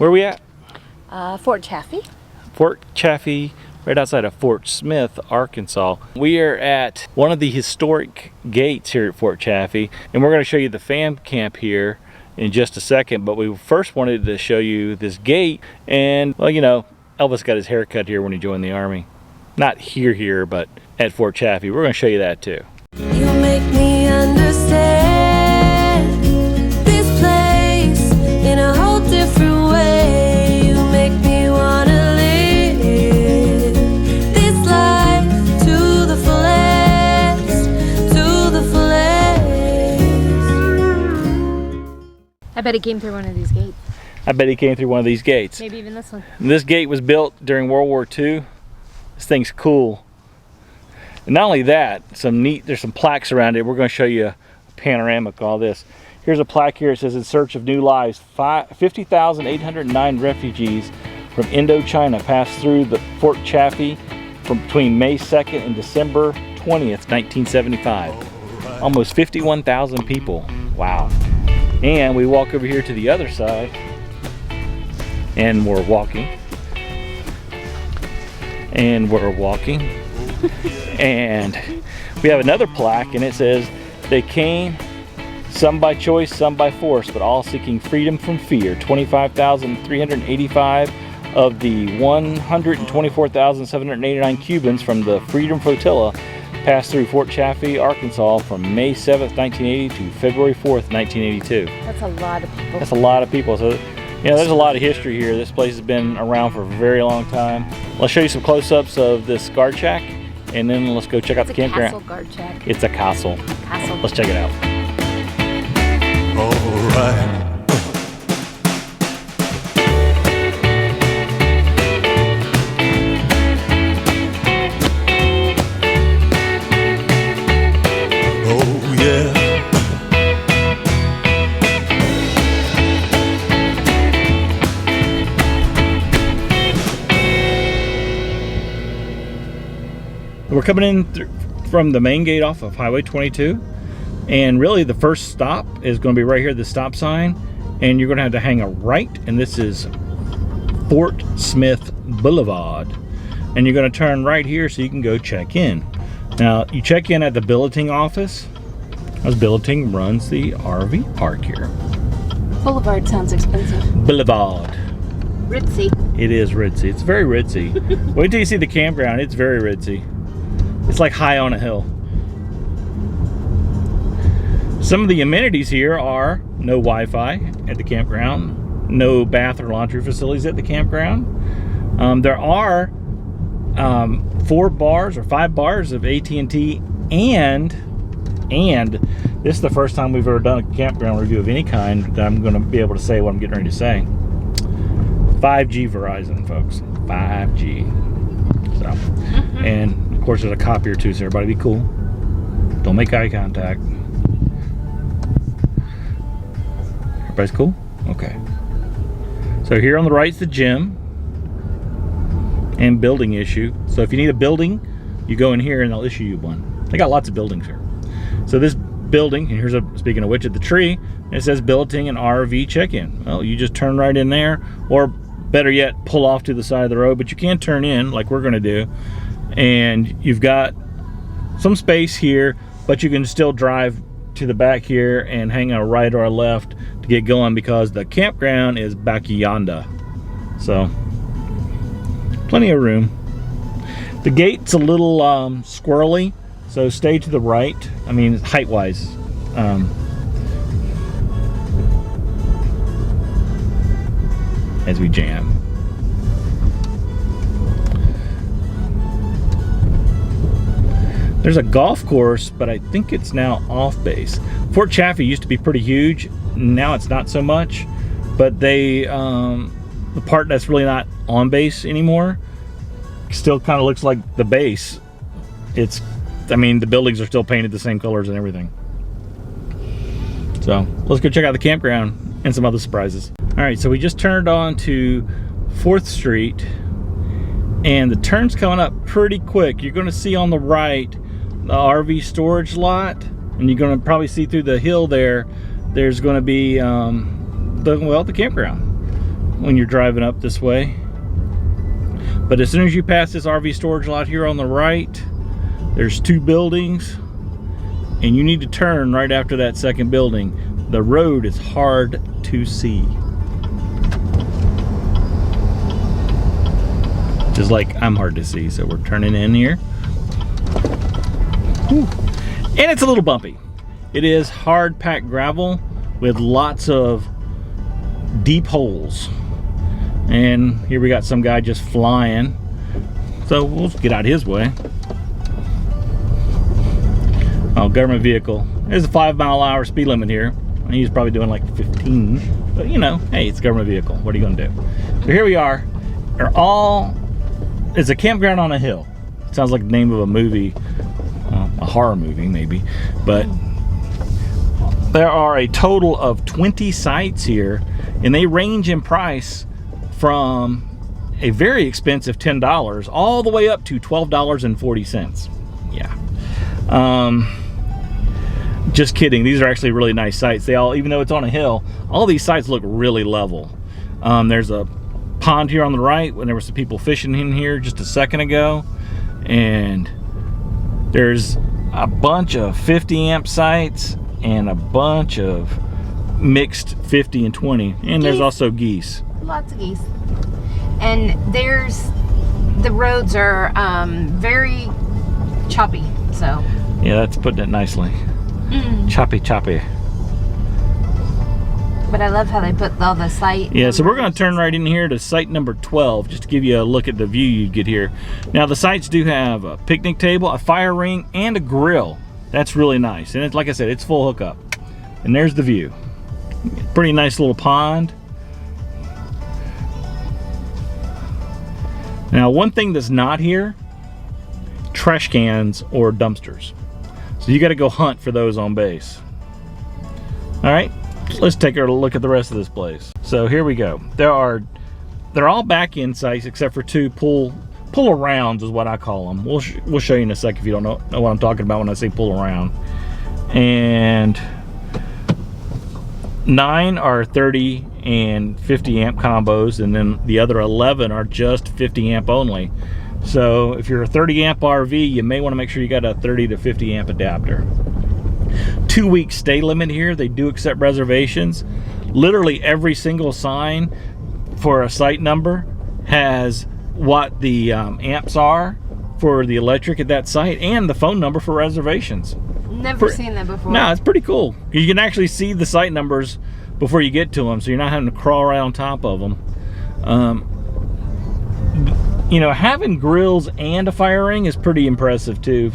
Where are we at? Fort Chaffee. Fort Chaffee, right outside of Fort Smith, Arkansas. We are at one of the historic gates here at Fort Chaffee, and we're going to show you the fam camp here in just a second. But we first wanted to show you this gate, and well, you know, Elvis got his hair cut here when he joined the Army. Not here, but at Fort Chaffee. We're going to show you that too. You make me understand this place in a whole different way. You make me wanna live this life to the fullest, to the fullest. I bet he came through one of these gates. I bet he came through one of these gates. Maybe even this one. And this gate was built during World War II. This thing's cool. And not only that, there's some plaques around it. We're going to show you a panoramic of all this. Here's a plaque here. It says, in search of new lives, 50,809 refugees from Indochina passed through the Fort Chaffee from between May 2nd and December 20th, 1975. Almost 51,000 people. Wow. And we walk over here to the other side, and we're walking. And we're walking. And we have another plaque, and it says, they came, some by choice, some by force, but all seeking freedom from fear. 25,385 of the 124,789 Cubans from the Freedom Flotilla passed through Fort Chaffee, Arkansas from May 7th, 1980 to February 4th, 1982. That's a lot of people. That's a lot of people. So, you know, there's a lot of history here. This place has been around for a very long time. Let's show you some close-ups of this guard shack, and then let's go check out the campground. It's a castle guard shack. It's a castle. Castle. Let's check it out. All right. Oh yeah. We're coming in from the main gate off of Highway 22, and really the first stop is going to be right here, the stop sign, and you're going to have to hang a right, and this is Fort Smith Boulevard, and you're going to turn right here so you can go check in. Now you check in at the billeting office, as billeting runs the RV park here. Boulevard sounds expensive. Boulevard. Ritzy. It is ritzy. It's very ritzy. Wait till you see the campground. It's very ritzy. It's like high on a hill. Some of the amenities here are no Wi-Fi at the campground, no bath or laundry facilities at the campground. There are 4 bars or 5 bars of AT&T, and this is the first time we've ever done a campground review of any kind that I'm going to be able to say what I'm getting ready to say. 5G Verizon, folks. 5G. So, and of course there's a cop here too, so everybody be cool. Don't make eye contact. Everybody's cool? Okay. So here on the right is the gym and building issue. So if you need a building, you go in here and they'll issue you one. They got lots of buildings here. So this building, and here's speaking of which, at the tree, it says billeting and RV check-in. Well, you just turn right in there, or better yet, pull off to the side of the road, but you can turn in like we're going to do. And you've got some space here, but you can still drive to the back here and hang a right or a left to get going, because the campground is back yonder. So plenty of room. The gate's a little squirrely, so stay to the right. I mean, height wise. As we jam. There's a golf course, but I think it's now off base. Fort Chaffee used to be pretty huge. Now it's not so much, but they, the part that's really not on base anymore still kind of looks like the base. I mean, the buildings are still painted the same colors and everything. So let's go check out the campground and some other surprises. All right, so we just turned on to 4th Street, and the turn's coming up pretty quick. You're going to see on the right the RV storage lot, and you're going to probably see through the hill there's going to be the campground. when you're driving up this way. But as soon as you pass this RV storage lot here on the right, there's 2 buildings, and you need to turn right after that second building. The road is hard to see. Just like I'm hard to see, so we're turning in here. Whew. And it's a little bumpy. It is hard packed gravel with lots of deep holes. And here we got some guy just flying. So we'll get out of his way. Oh, government vehicle. There's a 5-mile-an-hour speed limit here. He's probably doing like 15. But you know, hey, it's a government vehicle. What are you gonna do? So here we are. It's a campground on a hill. Sounds like the name of a movie, a horror movie maybe. But there are a total of 20 sites here, and they range in price from a very expensive $10 all the way up to $12.40. Yeah. Just kidding. These are actually really nice sites. They all, even though it's on a hill, all these sites look really level. There's a pond here on the right when there were some people fishing in here just a second ago, and there's a bunch of 50 amp sites and a bunch of mixed 50 and 20, and there's also geese. Lots of geese. And the roads are very choppy, so. Yeah, that's putting it nicely. Choppy. But I love how they put all the site. Yeah, so we're going to turn right in here to site number 12, just to give you a look at the view you get here. Now, the sites do have a picnic table, a fire ring, and a grill. That's really nice. And it's, like I said, it's full hookup. And there's the view. Pretty nice little pond. Now, one thing that's not here, trash cans or dumpsters. So you got to go hunt for those on base. All right, let's take a look at the rest of this place. So here we go. They're all back-in sites except for 2 pull-arounds is what I call them. We'll show you in a second if you don't know what I'm talking about when I say pull-around. And 9 are 30 and 50 amp combos, and then the other 11 are just 50 amp only. So if you're a 30 amp RV, you may want to make sure you got a 30 to 50 amp adapter. 2-week stay limit here. They do accept reservations. Literally every single sign for a site number has what the amps are for the electric at that site and the phone number for reservations. Never seen that before. No, it's pretty cool. You can actually see the site numbers before you get to them, so you're not having to crawl right on top of them. You know, having grills and a fire ring is pretty impressive too.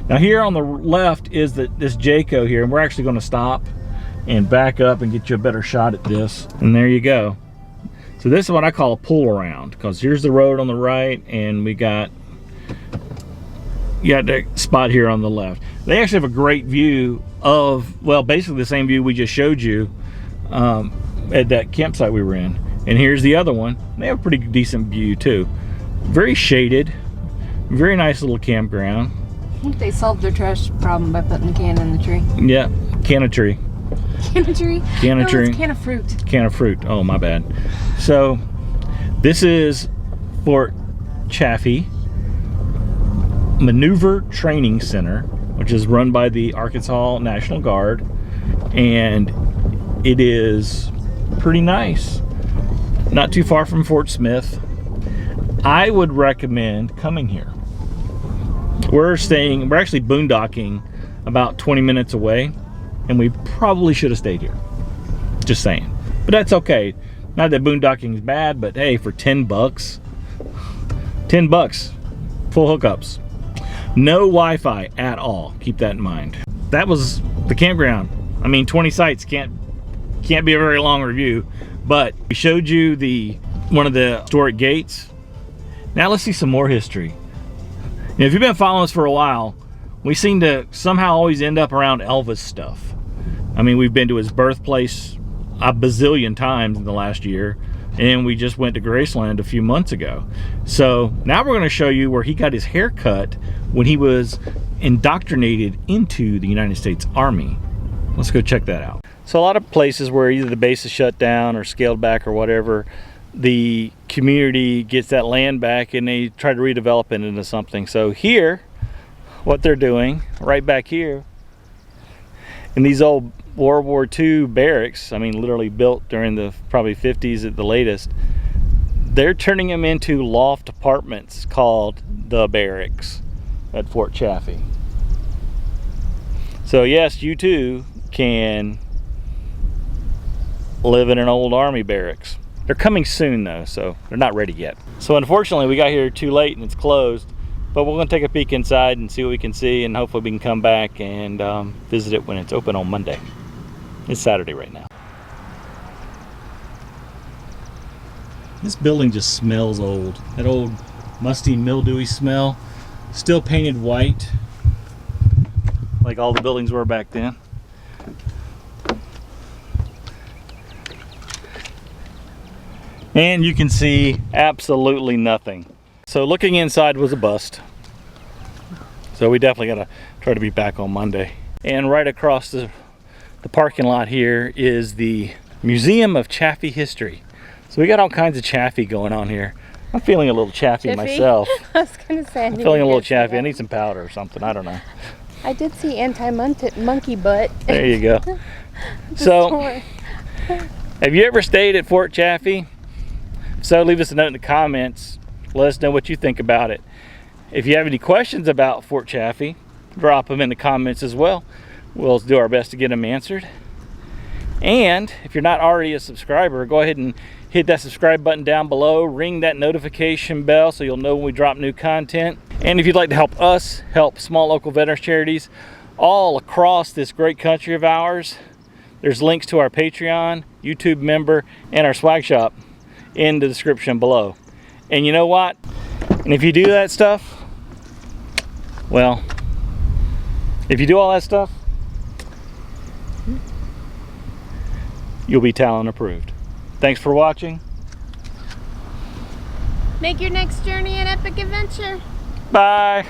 Now here on the left is this Jayco here, and we're actually going to stop and back up and get you a better shot at this. And there you go. So this is what I call a pull around, because here's the road on the right, and you got the spot here on the left. They actually have a great view of, well, basically the same view we just showed you at that campsite we were in. And here's the other one. They have a pretty decent view too. Very shaded, very nice little campground. I think they solved their trash problem by putting a can in the tree. Yeah, can of tree. Can of tree? Can of No, tree. it's can of fruit. Can of fruit. Oh, my bad. So, this is Fort Chaffee Maneuver Training Center, which is run by the Arkansas National Guard, and it is pretty nice. Not too far from Fort Smith. I would recommend coming here. We're actually boondocking about 20 minutes away, and we probably should have stayed here. Just saying. But that's okay. Not that boondocking is bad, but hey, for 10 bucks, full hookups. No Wi-Fi at all. Keep that in mind. That was the campground. I mean, 20 sites can't be a very long review, but we showed you one of the historic gates. Now let's see some more history. Now, if you've been following us for a while, we seem to somehow always end up around Elvis stuff. I mean, we've been to his birthplace a bazillion times in the last year, and we just went to Graceland a few months ago. So now we're going to show you where he got his hair cut when he was indoctrinated into the United States Army. Let's go check that out. So a lot of places where either the base is shut down or scaled back or whatever, the community gets that land back and they try to redevelop it into something. So here, what they're doing right back here in these old World War II barracks, I mean literally built during the probably 50s at the latest, they're turning them into loft apartments called the barracks at Fort Chaffee. So yes, you too can live in an old army barracks. They're coming soon though, so they're not ready yet. So unfortunately we got here too late and it's closed, but we're gonna take a peek inside and see what we can see, and hopefully we can come back and visit it when it's open on Monday. It's Saturday right now. This building just smells old. That old musty, mildewy smell. Still painted white, like all the buildings were back then. And you can see absolutely nothing. So looking inside was a bust. So we definitely gotta try to be back on Monday. And right across the parking lot here is the Museum of Chaffee History. So we got all kinds of Chaffee going on here. I'm feeling a little Chaffee myself. I was gonna say. I'm feeling a little Chaffee. I need some powder or something. I don't know. I did see anti-monkey butt. There you go. So, have you ever stayed at Fort Chaffee? So leave us a note in the comments. Let us know what you think about it. If you have any questions about Fort Chaffee, drop them in the comments as well. We'll do our best to get them answered. And if you're not already a subscriber, go ahead and hit that subscribe button down below. Ring that notification bell so you'll know when we drop new content. And if you'd like to help us help small local veterans charities all across this great country of ours, there's links to our Patreon, YouTube member, and our swag shop in the description below. And you know what? And if you do that stuff, well, if you do all that stuff, you'll be Talon approved. Thanks for watching. Make your next journey an epic adventure. Bye.